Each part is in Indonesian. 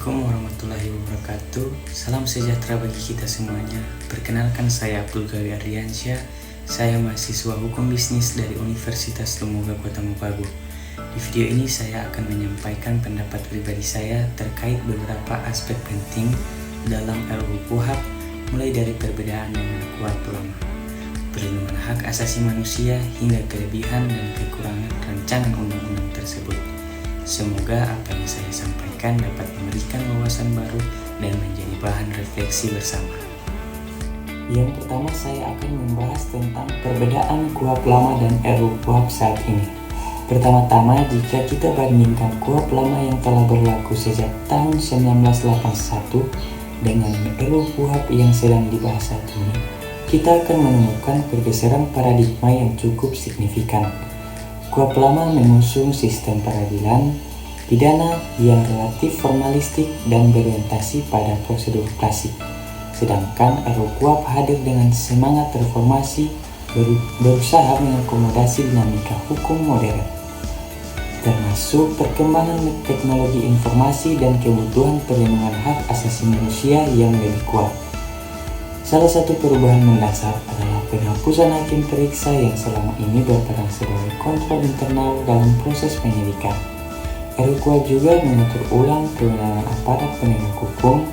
Assalamualaikum warahmatullahi wabarakatuh. Salam sejahtera bagi kita semuanya. Perkenalkan, saya Abdul Ghali Ardiansyah. Saya mahasiswa hukum bisnis dari Universitas Tomoga Kota Mopagu. Di video ini saya akan menyampaikan pendapat pribadi saya terkait beberapa aspek penting dalam RUU KUHP, mulai dari perbedaan dengan KUHP lama, perlindungan hak asasi manusia, hingga kelebihan dan kekurangan rancangan undang-undang tersebut. Semoga apa yang saya sampaikan dapat memberikan wawasan baru dan menjadi bahan refleksi bersama. Yang pertama, saya akan membahas tentang perbedaan KUHP lama dan RUU KUHP saat ini. Pertama-tama, jika kita bandingkan KUHP lama yang telah berlaku sejak tahun 1981 dengan RUU KUHP yang sedang dibahas saat ini, kita akan menemukan pergeseran paradigma yang cukup signifikan. KUHP lama mengusung sistem peradilan pidana yang relatif formalistik dan berorientasi pada prosedur klasik, sedangkan RUU KUHP hadir dengan semangat reformasi, berusaha mengakomodasi dinamika hukum modern, termasuk perkembangan teknologi informasi dan kebutuhan perlindungan hak asasi manusia yang lebih kuat. Salah satu perubahan mendasar adalah penghapusan hakim periksa yang selama ini berperan sebagai kontrol internal dalam proses penyidikan. RUU KUHP juga mengatur ulang kewenangan aparat penegak hukum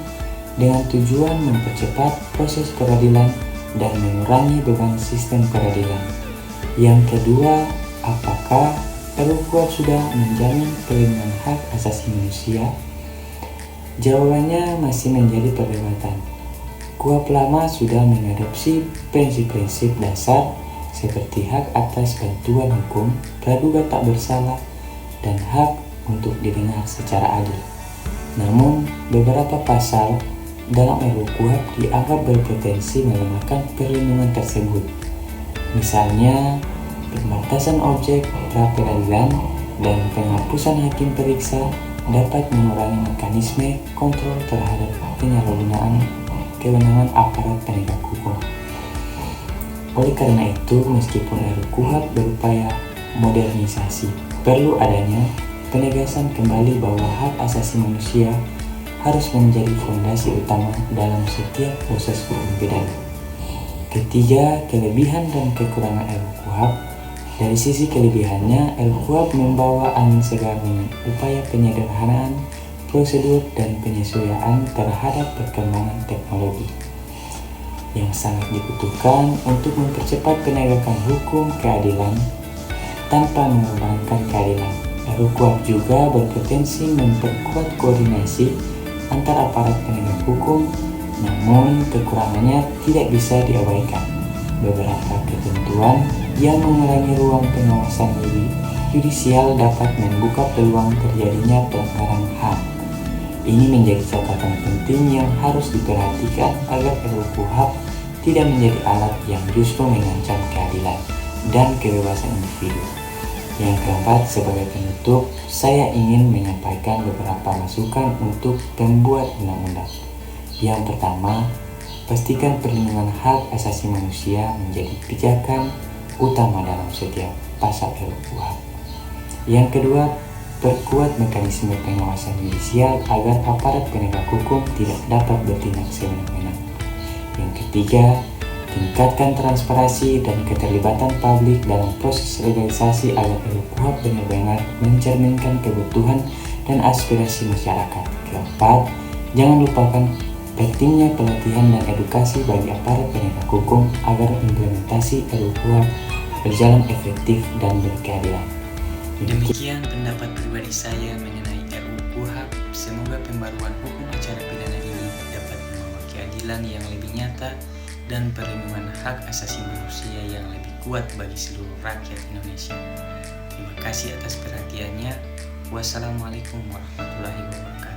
dengan tujuan mempercepat proses peradilan dan mengurangi beban sistem peradilan. Yang kedua, apakah RUU KUHP sudah menjamin perlindungan hak asasi manusia? Jawabannya masih menjadi perdebatan. KUHP lama sudah mengadopsi prinsip-prinsip dasar seperti hak atas bantuan hukum, praduga tak bersalah, dan hak untuk didengar secara adil. Namun, beberapa pasal dalam RUU KUHP dianggap berpotensi melemahkan perlindungan tersebut. Misalnya, pembatasan objek pra-peradilan dan penghapusan hakim periksa dapat mengurangi mekanisme kontrol terhadap penyalahgunaan kewenangan aparat penegak hukum. Oleh karena itu, meskipun RUU KUHP berupaya modernisasi, perlu adanya penegasan kembali bahwa hak asasi manusia harus menjadi fondasi utama dalam setiap proses hukum pidana. Ketiga, kelebihan dan kekurangan RUU KUHP. Dari sisi kelebihannya, RUU KUHP membawa angin segar dengan upaya penyederhanaan prosedur dan penyesuaian terhadap perkembangan teknologi yang sangat dibutuhkan untuk mempercepat penegakan hukum keadilan tanpa mengorbankan keadilan. RUU KUHP juga berpotensi memperkuat koordinasi antar aparat penegak hukum, namun kekurangannya tidak bisa diabaikan. Beberapa ketentuan yang mengurangi ruang pengawasan yudisial dapat membuka peluang terjadinya pelanggaran HAM. Ini menjadi catatan penting yang harus diperhatikan agar RUU KUHP tidak menjadi alat yang justru mengancam keadilan dan kebebasan individu. Yang keempat, sebagai penutup, saya ingin menyampaikan beberapa masukan untuk pembuat undang-undang. Yang pertama, pastikan perlindungan hak asasi manusia menjadi pijakan utama dalam setiap pasal RUU KUHP. Yang kedua, perkuat mekanisme pengawasan yudisial agar aparat penegak hukum tidak dapat bertindak sewenang-wenang. Yang ketiga, tingkatkan transparansi dan keterlibatan publik dalam proses legalisasi agar RUU KUHP benar-benar mencerminkan kebutuhan dan aspirasi masyarakat. Keempat, jangan lupakan pentingnya pelatihan dan edukasi bagi aparat penegak hukum agar implementasi RUU KUHP berjalan efektif dan berkeadilan. Demikian pendapat pribadi saya mengenai RUU KUHP. Semoga pembaruan hukum acara pidana ini dapat membawa keadilan yang lebih nyata dan perlindungan hak asasi manusia yang lebih kuat bagi seluruh rakyat Indonesia. Terima kasih atas perhatiannya. Wassalamualaikum warahmatullahi wabarakatuh.